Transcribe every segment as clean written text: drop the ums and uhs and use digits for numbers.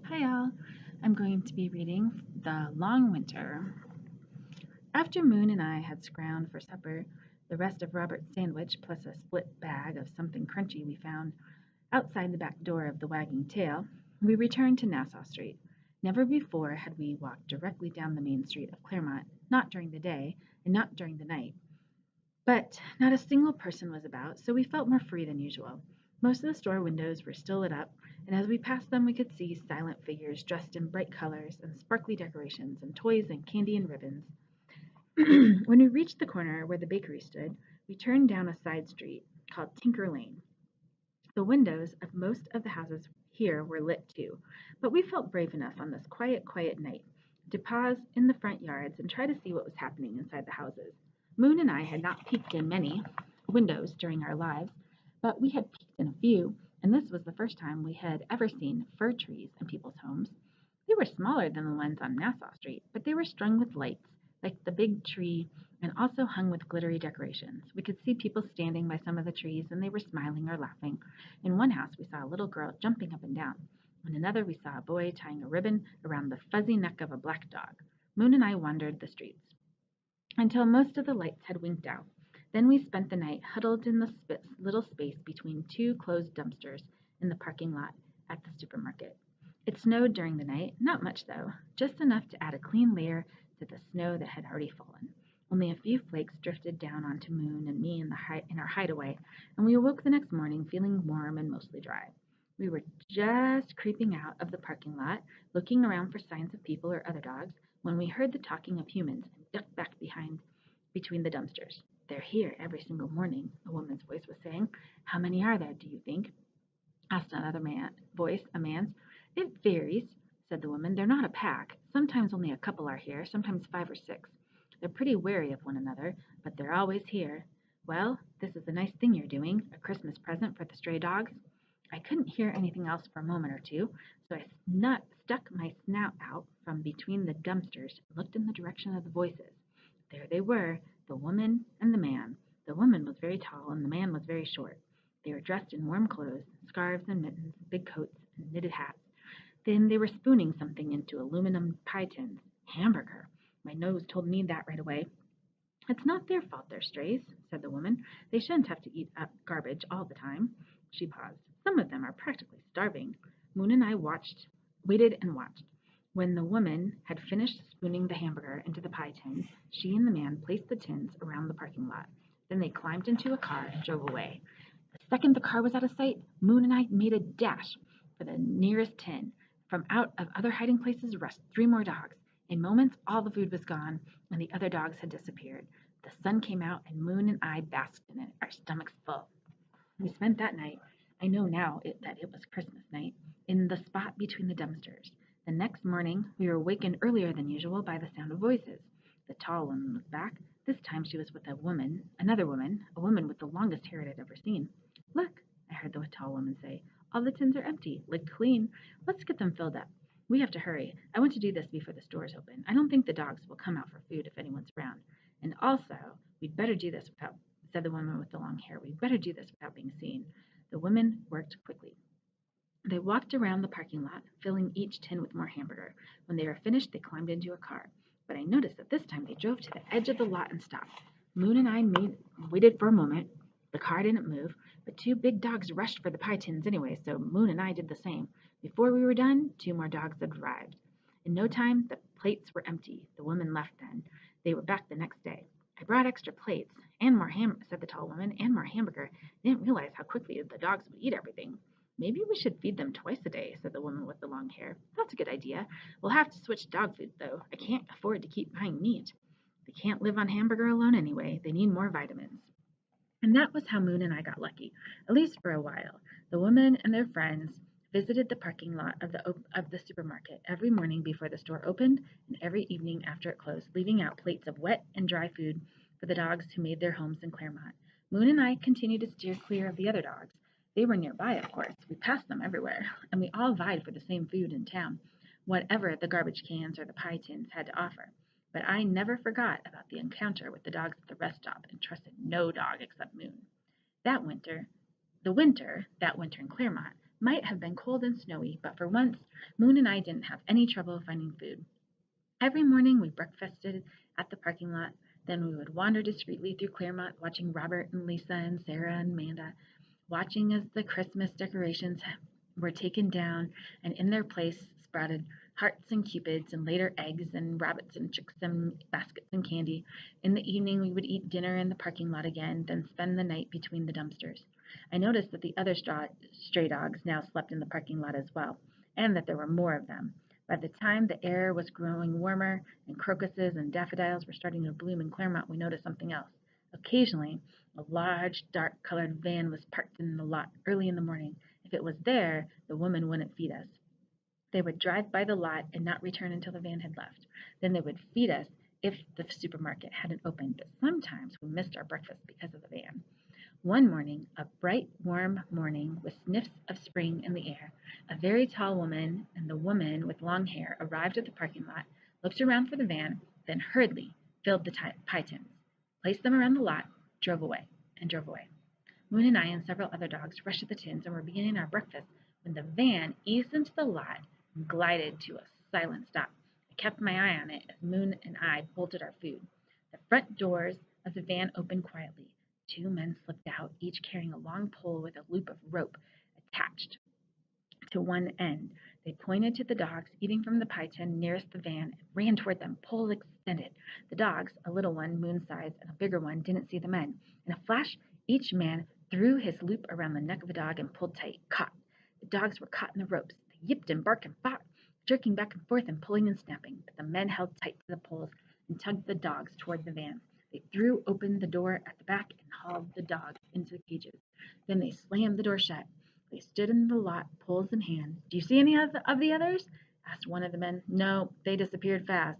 Hi all, I'm going to be reading The Long Winter. After Moon and I had scrounged for supper, the rest of Robert's sandwich plus a split bag of something crunchy we found outside the back door of the Wagging Tail, we returned to Nassau Street. Never before had we walked directly down the main street of Claremont, not during the day and not during the night. But not a single person was about, so we felt more free than usual. Most of the store windows were still lit up, and as we passed them, we could see silent figures dressed in bright colors and sparkly decorations and toys and candy and ribbons. When we reached the corner where the bakery stood, we turned down a side street called Tinker Lane. The windows of most of the houses here were lit too, but we felt brave enough on this quiet night to pause in the front yards and try to see what was happening inside the houses. Moon and I had not peeked in many windows during our lives, but we had peeked in a few, and this was the first time we had ever seen fir trees in people's homes. They were smaller than the ones on Nassau Street, but they were strung with lights, like the big tree, and also hung with glittery decorations. We could see people standing by some of the trees, and they were smiling or laughing. In one house, we saw a little girl jumping up and down. In another, we saw a boy tying a ribbon around the fuzzy neck of a black dog. Moon and I wandered the streets until most of the lights had winked out. Then we spent the night huddled in the little space between two closed dumpsters in the parking lot at the supermarket. It snowed during the night, not much though, just enough to add a clean layer to the snow that had already fallen. Only a few flakes drifted down onto Moon and me in our hideaway, and we awoke the next morning feeling warm and mostly dry. We were just creeping out of the parking lot, looking around for signs of people or other dogs, when we heard the talking of humans and ducked back between the dumpsters. They're here every single morning, a woman's voice was saying. How many are there, do you think? Asked another a man's. It varies, said the woman. They're not a pack. Sometimes only a couple are here, sometimes 5 or 6. They're pretty wary of one another, but they're always here. Well, this is a nice thing you're doing, a Christmas present for the stray dogs. I couldn't hear anything else for a moment or two, so I stuck my snout out from between the dumpsters and looked in the direction of the voices. There they were, the woman and the man. The woman was very tall and the man was very short. They were dressed in warm clothes, scarves and mittens, big coats, and knitted hats. Then they were spooning something into aluminum pie tins. Hamburger. My nose told me that right away. It's not their fault they're strays, said the woman. They shouldn't have to eat up garbage all the time. She paused. Some of them are practically starving. Moon and I waited and watched. When the woman had finished spooning the hamburger into the pie tins, she and the man placed the tins around the parking lot. Then they climbed into a car and drove away. The second the car was out of sight, Moon and I made a dash for the nearest tin. From out of other hiding places rushed 3 more dogs. In moments, all the food was gone, and the other dogs had disappeared. The sun came out, and Moon and I basked in it, our stomachs full. We spent that night, I know now that it was Christmas night, in the spot between the dumpsters. The next morning, we were wakened earlier than usual by the sound of voices. The tall woman was back. This time she was with another woman, a woman with the longest hair I'd ever seen. Look, I heard the tall woman say. All the tins are empty, licked clean. Let's get them filled up. We have to hurry. I want to do this before the stores open. I don't think the dogs will come out for food if anyone's around. And also, we'd better do this without, said the woman with the long hair. We'd better do this without being seen. The women worked quickly. They walked around the parking lot, filling each tin with more hamburger. When they were finished, they climbed into a car. But I noticed that this time they drove to the edge of the lot and stopped. Moon and I waited for a moment. The car didn't move, but 2 big dogs rushed for the pie tins anyway, so Moon and I did the same. Before we were done, 2 more dogs had arrived. In no time, the plates were empty. The woman left then. They were back the next day. I brought extra plates and more said the tall woman, and more hamburger. I didn't realize how quickly the dogs would eat everything. Maybe we should feed them twice a day, said the woman with the long hair. That's a good idea. We'll have to switch dog food, though. I can't afford to keep buying meat. They can't live on hamburger alone anyway. They need more vitamins. And that was how Moon and I got lucky, at least for a while. The woman and their friends visited the parking lot of the supermarket every morning before the store opened and every evening after it closed, leaving out plates of wet and dry food for the dogs who made their homes in Claremont. Moon and I continued to steer clear of the other dogs. They were nearby, of course. We passed them everywhere, and we all vied for the same food in town, whatever the garbage cans or the pie tins had to offer. But I never forgot about the encounter with the dogs at the rest stop and trusted no dog except Moon. That winter, that winter in Claremont, might have been cold and snowy, but for once, Moon and I didn't have any trouble finding food. Every morning we breakfasted at the parking lot. Then we would wander discreetly through Claremont, watching Robert and Lisa and Sarah and Amanda, watching as the Christmas decorations were taken down and in their place sprouted hearts and cupids and later eggs and rabbits and chicks and baskets and candy. In the evening, we would eat dinner in the parking lot again, then spend the night between the dumpsters. I noticed that the other stray dogs now slept in the parking lot as well, and that there were more of them. By the time the air was growing warmer and crocuses and daffodils were starting to bloom in Claremont, we noticed something else. Occasionally, a large, dark colored van was parked in the lot early in the morning. If it was there, the woman wouldn't feed us. They would drive by the lot and not return until the van had left. Then they would feed us if the supermarket hadn't opened, but sometimes we missed our breakfast because of the van. One morning, a bright, warm morning with sniffs of spring in the air, a very tall woman and the woman with long hair arrived at the parking lot, looked around for the van, then hurriedly filled the pie tins, placed them around the lot, drove away, and drove away. Moon and I and several other dogs rushed at the tins and were beginning our breakfast when the van eased into the lot and glided to a silent stop. I kept my eye on it as Moon and I bolted our food. The front doors of the van opened quietly. Two men slipped out, each carrying a long pole with a loop of rope attached to one end. They pointed to the dogs eating from the pie tin nearest the van and ran toward them, poles extended. The dogs, a little one, moon sized, and a bigger one, didn't see the men. In a flash, each man threw his loop around the neck of a dog and pulled tight. Caught. The dogs were caught in the ropes. They yipped and barked and fought, jerking back and forth and pulling and snapping. But the men held tight to the poles and tugged the dogs toward the van. They threw open the door at the back and hauled the dogs into the cages. Then they slammed the door shut. They stood in the lot, poles in hand. Do you see any of the others? Asked one of the men. No, they disappeared fast.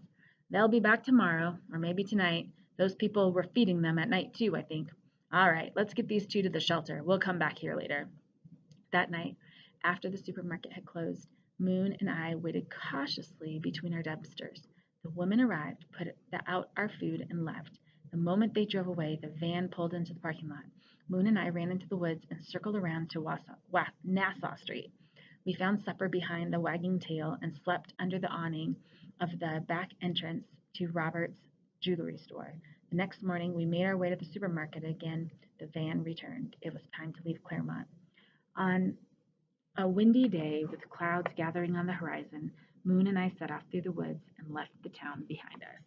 They'll be back tomorrow, or maybe tonight. Those people were feeding them at night too, I think. All right, let's get these two to the shelter. We'll come back here later. That night, after the supermarket had closed, Moon and I waited cautiously between our dumpsters. The women arrived, put out our food, and left. The moment they drove away, the van pulled into the parking lot. Moon and I ran into the woods and circled around to Nassau Street. We found supper behind the wagging tail and slept under the awning of the back entrance to Robert's jewelry store. The next morning, we made our way to the supermarket again. The van returned. It was time to leave Claremont. On a windy day with clouds gathering on the horizon, Moon and I set off through the woods and left the town behind us.